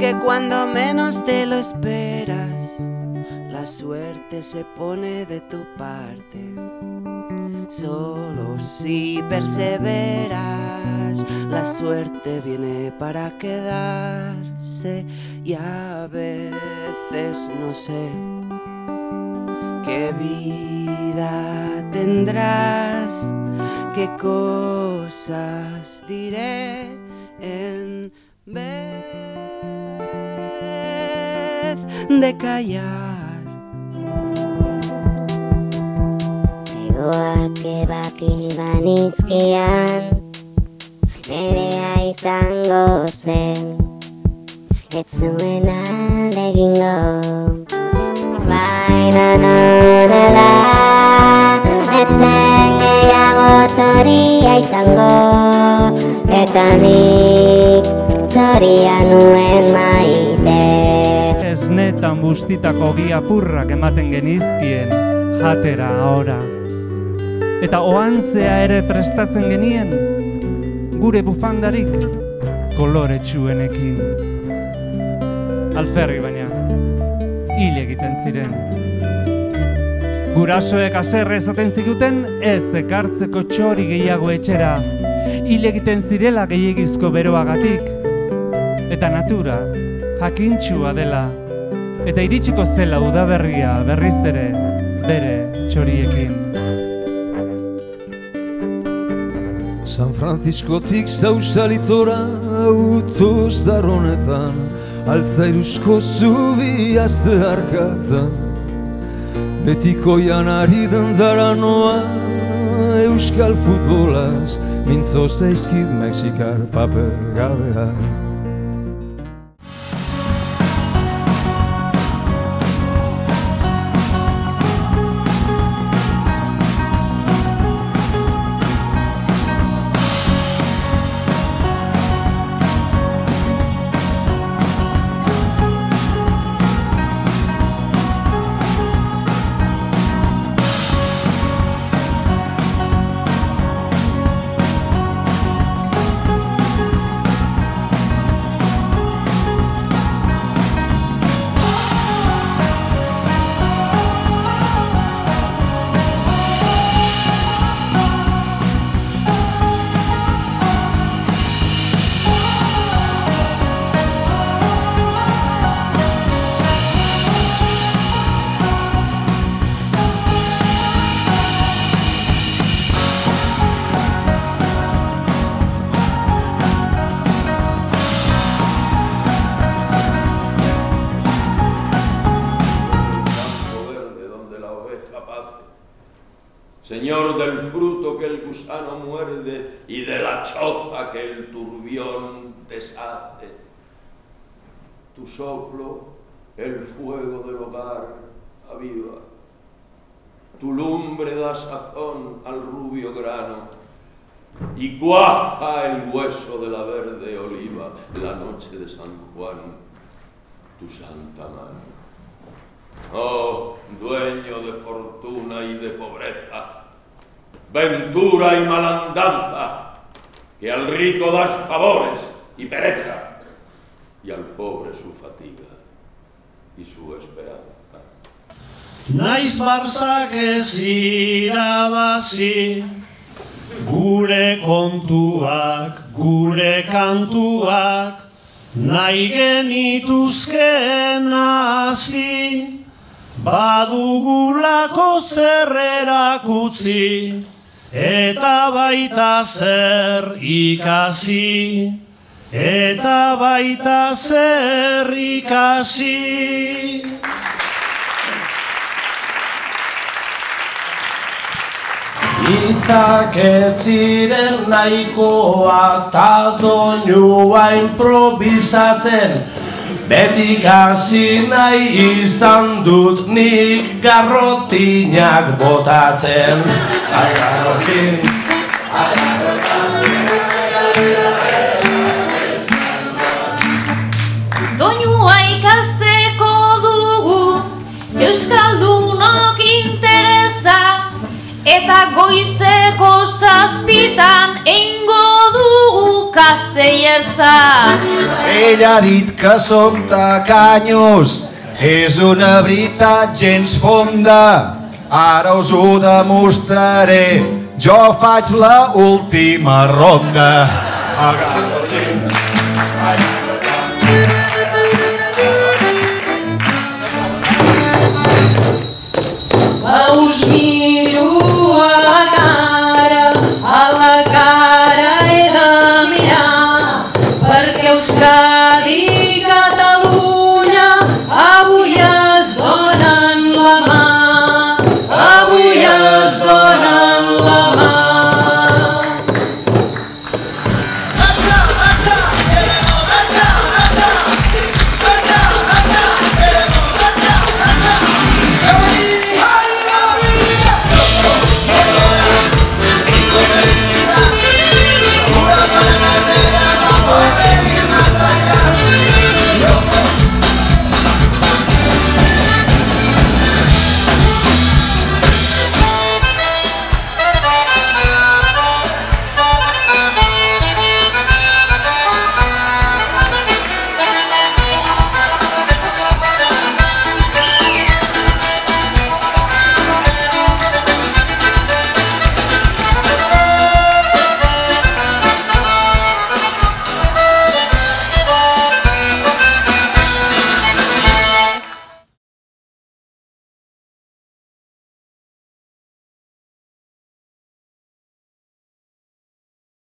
porque cuando menos te lo esperas, la suerte se pone de tu parte. Solo si perseveras, la suerte viene para quedarse. Y a veces no sé qué vida tendrás, qué cosas diré en vez de callar. Egoak ebaki banizkian, nerea izango zen, ez zuen aldegingo. Baina nonela, ez zen gehiago txoria izango, eta nik txoria nuen maite. Esnetan bustitako giapurrak ematen genizkien, jatera ahora. Eta oantzea ere prestatzen genien, gure bufandarik koloretsuenekin. Alferri baina, hil egiten ziren. Gurasoek haserre esaten ziguten ez ekartzeko txori gehiago etxera, hil egiten zirela gehiagizko beroagatik. Eta natura jakintxua dela, eta iritsiko zela udaberria berriz ere bere txoriekin. San Franciscotik Sausalitora autoz darronetan, altzairuzko zubi azte harkatzen. Betiko janari dendara noa, euskal futbolaz, mintzo zaizkit mexikar paper gabeak. Señor del fruto que el gusano muerde y de la choza que el turbión deshace. Tu soplo, el fuego del hogar, aviva. Tu lumbre da sazón al rubio grano y cuaja el hueso de la verde oliva. La noche de San Juan, tu santa mano. Oh, dueño de fortuna y de pobreza, ventura y malandanza, que al rico das favores y pereza, y al pobre su fatiga y su esperanza. Naiz barzak ez irabazi, gure kontuak, gure kantuak, nahi genituzken hasi. Badugulako zer erakutsi, eta baita zer ikasi, eta baita zer ikasi. Hitzak ez ziren nahikoa, ta doinua improvisatzen. Betik hasi nahi izan dut nik garrotinak botatzen. Doinua ikasteko dugu euskaldunok interesa, eta goizeko 7 eingo dugu Castellersa. Ella ha dit que som tacanyos, és una veritat gens fonda. Ara us ho demostraré, jo faig la última ronda.